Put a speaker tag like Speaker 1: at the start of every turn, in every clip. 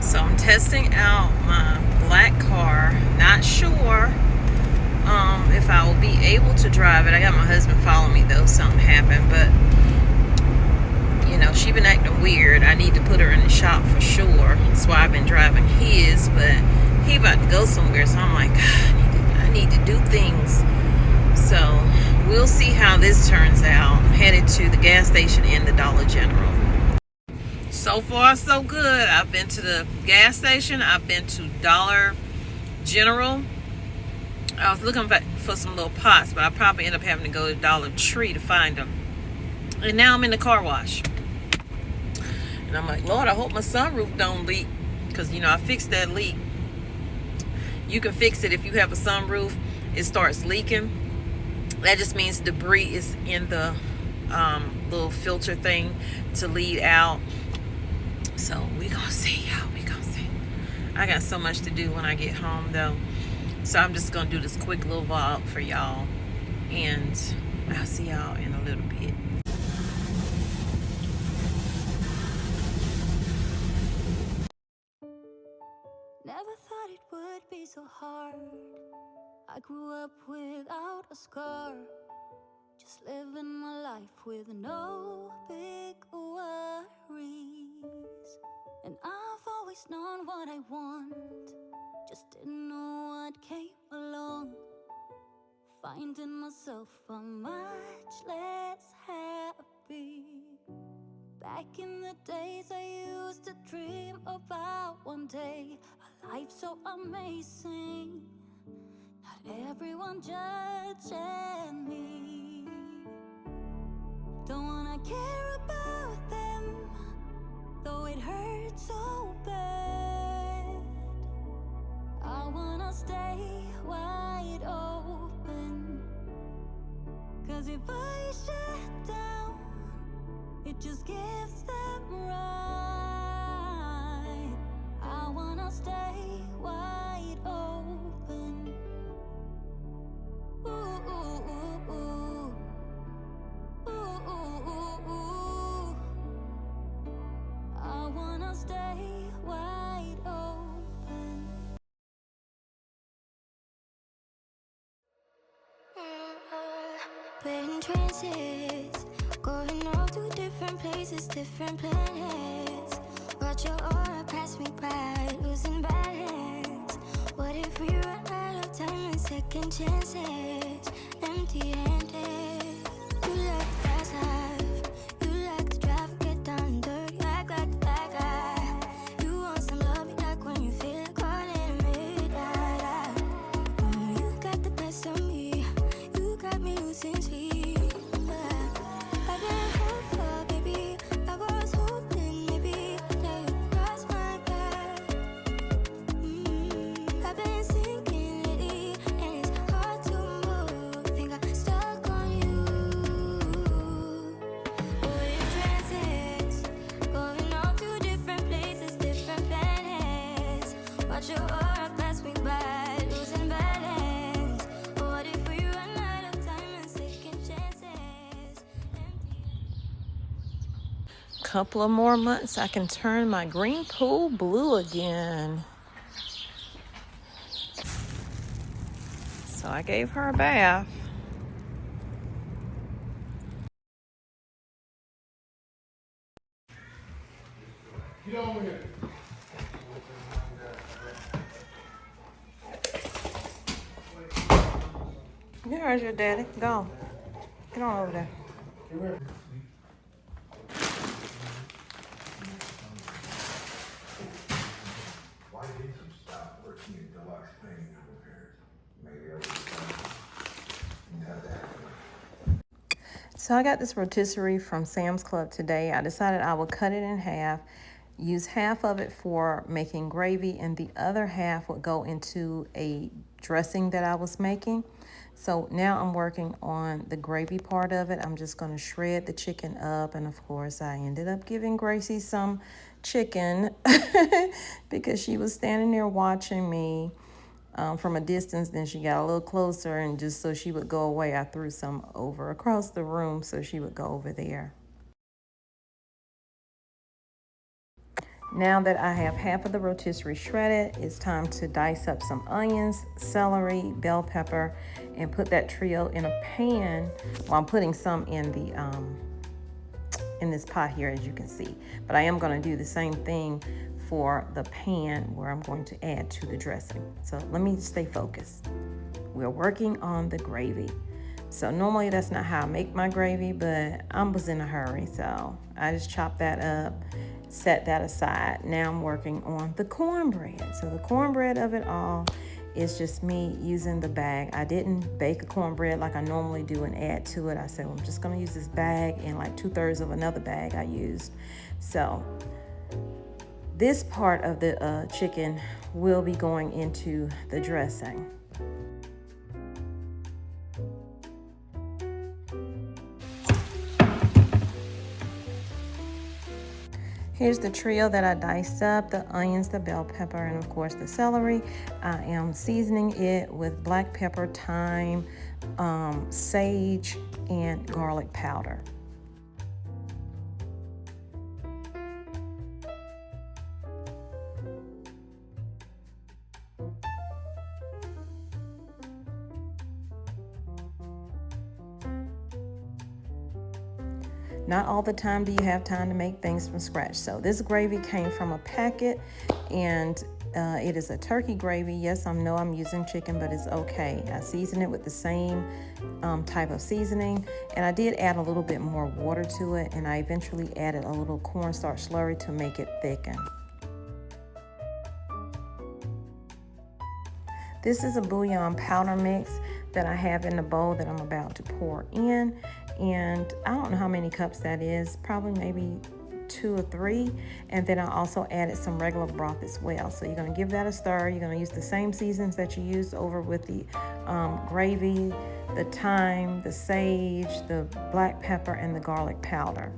Speaker 1: So I'm testing out my black car. Not sure if I will be able to drive it. I got my husband following me though. Something happened, but you know, she been acting weird. I need to put her in the shop for sure. That's why I've been driving his, but he about to go somewhere, so I'm like, I need to do things. So we'll see how this turns out. I'm headed to the gas station and the Dollar General. So far so good. I've been to the gas station, I've been to Dollar General. I was looking for some little pots, but I probably end up having to go to Dollar Tree to find them. And now I'm in the car wash. And I'm like, Lord, I hope my sunroof don't leak. Because, you know, I fixed that leak. You can fix it if you have a sunroof. It starts leaking. That just means debris is in the little filter thing to lead out. So we gonna see, y'all. We gonna see. I got so much to do when I get home, though. So I'm just gonna do this quick little vlog for y'all. And I'll see y'all in a little bit.
Speaker 2: Never thought it would be so hard. I grew up without a scar, just living my life with no big worries. And I've always known what I want, just didn't know what came along. Finding myself much less happy. Back in the days I used to dream about one day a life so amazing, not everyone judging me. Don't wanna care about them, though it hurts so bad. I wanna stay wide open, 'cause if I shut down, it just gives them right. I wanna stay wide open. Ooh, ooh, ooh, ooh. Ooh, ooh, ooh, ooh. I wanna stay wide open. Playing trances, going all to different places, different planets. Watch your aura pass me by, losing balance. What if we run out of time and second chances? Empty-handed. You like the fast life, you like the drive, get down and dirty, act like the bad guy. You want some love, you like when you feel like calling midnight. You got the best of me, you got me losing sleep. I've been hopeful, baby, I was hoping maybe that you'd cross my path. I've been sinking lately, and it's hard to move. Think I'm stuck on you. Oh, it transits, going off to different places, different planets. Watch your aura pass me by, losing balance. What if we run out of time and second chances?
Speaker 1: Couple of more months, I can turn my green pool blue again. So I gave her a bath.
Speaker 3: Get over here.
Speaker 1: There's your daddy. Go. Get on over there.
Speaker 3: Why did you stop working at Deluxe Painting and Repairs? Maybe I would have that.
Speaker 1: So I got this rotisserie from Sam's Club today. I decided I would cut it in half, use half of it for making gravy, and the other half would go into a dressing that I was making. So now I'm working on the gravy part of it. I'm just going to shred the chicken up, and of course I ended up giving Gracie some chicken because she was standing there watching me from a distance. Then she got a little closer, and just so she would go away, I threw some over across the room so she would go over there. Now that I have half of the rotisserie shredded, it's time to dice up some onions, celery, bell pepper, and put that trio in a pan. Well, I'm putting some in the in this pot here, as you can see. But I am going to do the same thing for the pan where I'm going to add to the dressing. So let me stay focused. We're working on the gravy. So normally that's not how I make my gravy, but I was in a hurry, so I just chopped that up, set that aside. Now I'm working on the cornbread. So the cornbread of it all is just me using the bag. I didn't bake a cornbread like I normally do and add to it. I said, well, I'm just gonna use this bag and like 2/3 of another bag I used. So this part of the chicken will be going into the dressing. Here's the trio that I diced up, the onions, the bell pepper, and of course the celery. I am seasoning it with black pepper, thyme, sage, and garlic powder. Not all the time do you have time to make things from scratch. So this gravy came from a packet, and it is a turkey gravy. Yes, I know I'm using chicken, but it's okay. I season it with the same type of seasoning, and I did add a little bit more water to it, and I eventually added a little cornstarch slurry to make it thicken. This is a bouillon powder mix that I have in the bowl that I'm about to pour in. And I don't know how many cups that is, probably maybe 2 or 3. And then I also added some regular broth as well. So you're gonna give that a stir. You're gonna use the same seasonings that you used over with the gravy, the thyme, the sage, the black pepper, and the garlic powder.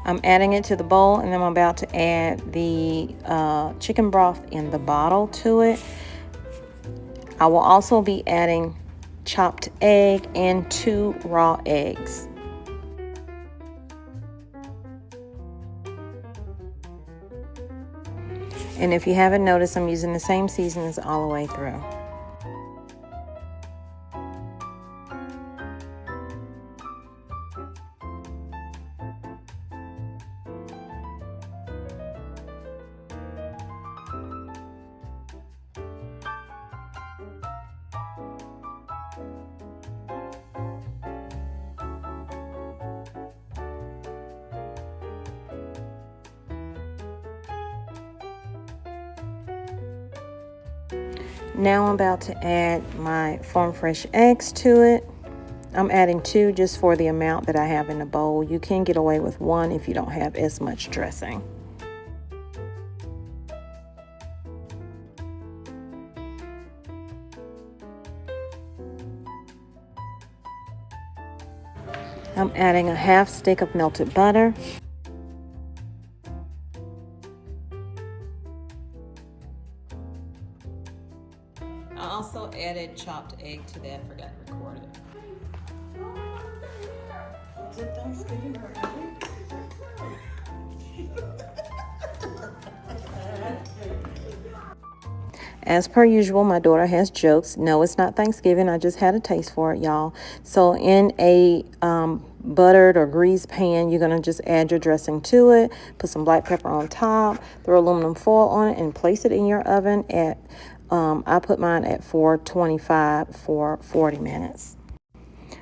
Speaker 1: I'm adding it to the bowl, and then I'm about to add the chicken broth in the bottle to it. I will also be adding chopped egg and 2 raw eggs. And if you haven't noticed, I'm using the same seasonings all the way through. Now I'm about to add my farm fresh eggs to it. I'm adding 2 just for the amount that I have in the bowl. You can get away with 1 if you don't have as much dressing. I'm adding a 1/2 stick of melted butter. I also added chopped egg to that. I forgot to record it. Is it Thanksgiving already? As per usual, my daughter has jokes. No, it's not Thanksgiving. I just had a taste for it, y'all. So in a buttered or greased pan, you're going to just add your dressing to it. Put some black pepper on top. Throw aluminum foil on it and place it in your oven at, I put mine at 425 for 40 minutes.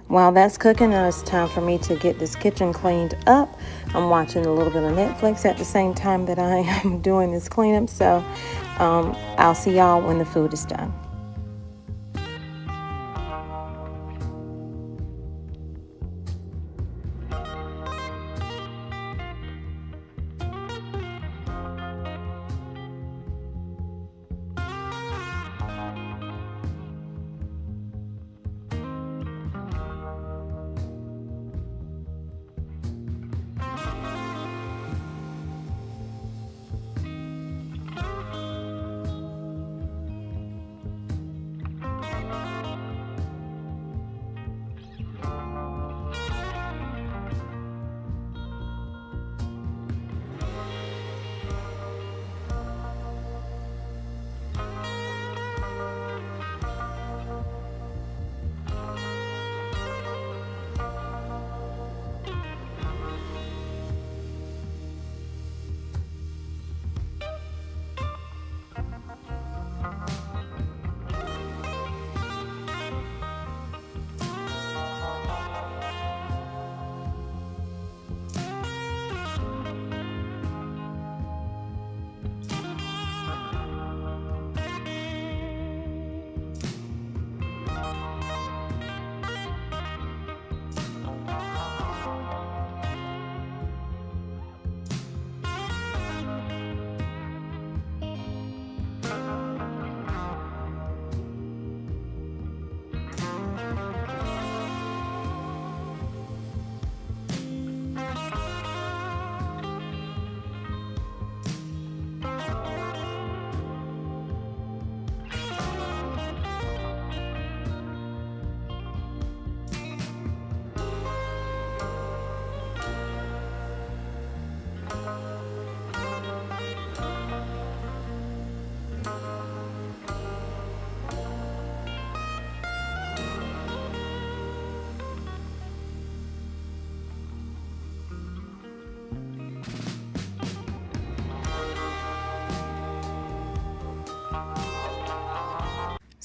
Speaker 1: While that's cooking, now it's time for me to get this kitchen cleaned up. I'm watching a little bit of Netflix at the same time that I am doing this cleanup. So I'll see y'all when the food is done.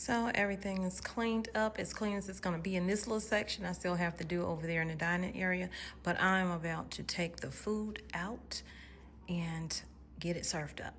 Speaker 1: So everything is cleaned up, as clean as it's going to be in this little section. I still have to do over there in the dining area, but I'm about to take the food out and get it served up.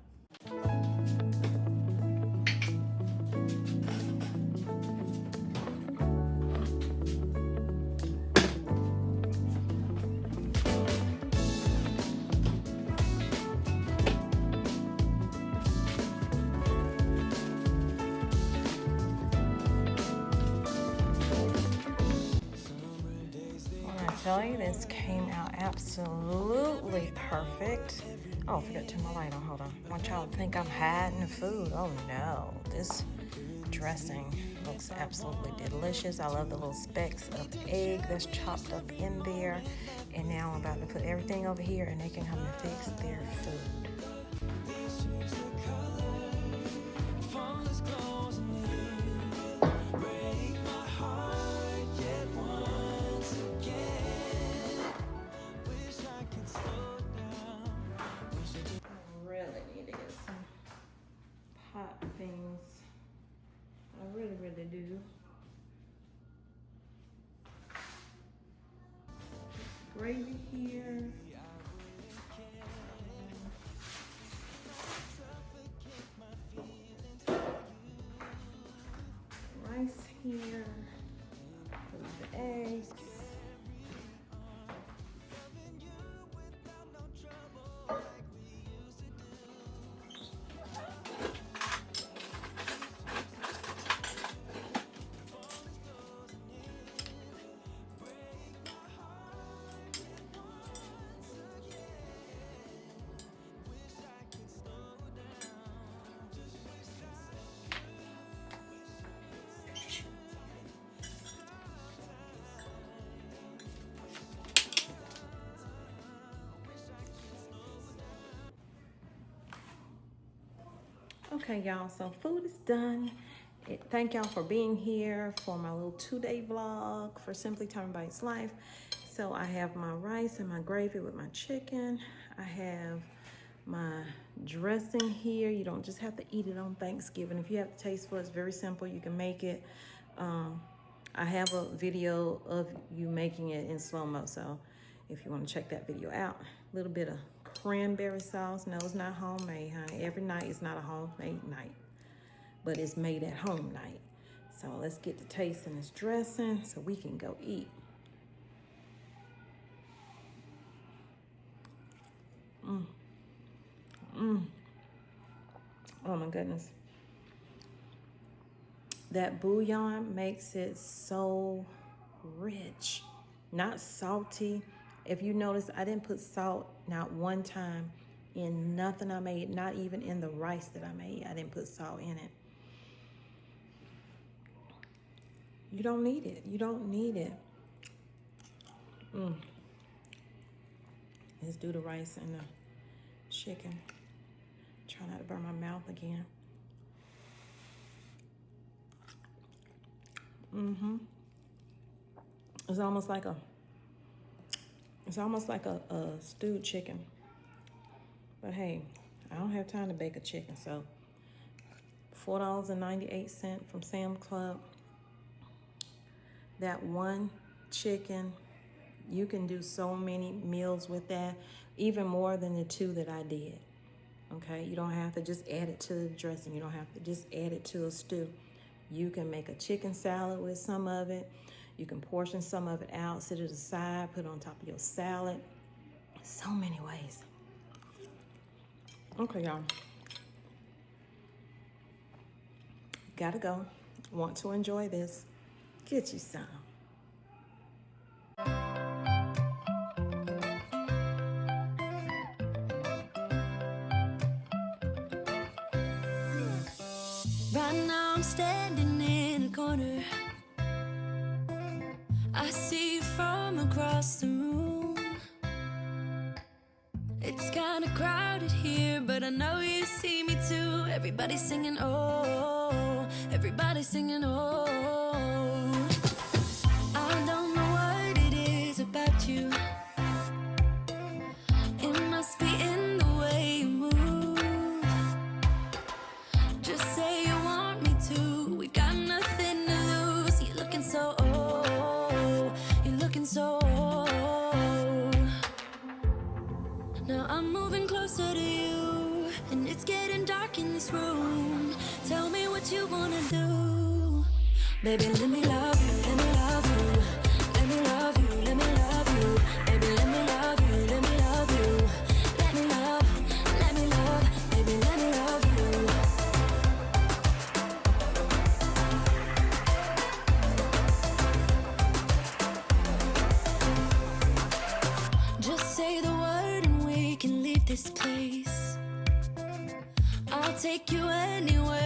Speaker 1: Tell you, this came out absolutely perfect. Oh, I forgot to turn my light on. Hold on. I want y'all to think I'm hiding the food. Oh no, this dressing looks absolutely delicious. I love the little specks of egg that's chopped up in there. And now I'm about to put everything over here and they can come and fix their food. Things I really do. Gravy here. Rice here. Put the eggs. Okay, y'all, so food is done. Thank y'all for being here for my little 2-day vlog for Simply Tommy Bites Life. So I have my rice and my gravy with my chicken. I have my dressing here. You don't just have to eat it on Thanksgiving. If you have the taste for it, it's very simple. You can make it. I have a video of you making it in slow-mo, so if you want to check that video out. A little bit of cranberry sauce. No, it's not homemade, honey. Every night is not a homemade night, but it's made at home night. So let's get to tasting this dressing so we can go eat. Oh my goodness. That bouillon makes it so rich, not salty. If you notice, I didn't put salt not one time in nothing I made, not even in the rice that I made. I didn't put salt in it. You don't need it. You don't need it. Let's do the rice and the chicken. Try not to burn my mouth again. It's almost like a stewed chicken. But hey, I don't have time to bake a chicken, so $4.98 from Sam's Club. That one chicken, you can do so many meals with that, even more than the 2 that I did. Okay, you don't have to just add it to the dressing. You don't have to just add it to a stew. You can make a chicken salad with some of it. You can portion some of it out, sit it aside, put it on top of your salad. So many ways. Okay, y'all. Gotta go. Want to enjoy this? Get you some.
Speaker 2: Right now I'm standing in a corner. I see you from across the room. It's kinda crowded here, but I know you see me too. Everybody's singing, oh, everybody's singing, oh. I don't know what it is about you. It must be in the way you move. Just say you want me to. We got Baby, let me love you, let me love you. Let me love you, let me love you. Baby, let me love you, let me love you. Let me love, baby, let me love you. Just say the word and we can leave this place. I'll take you anywhere.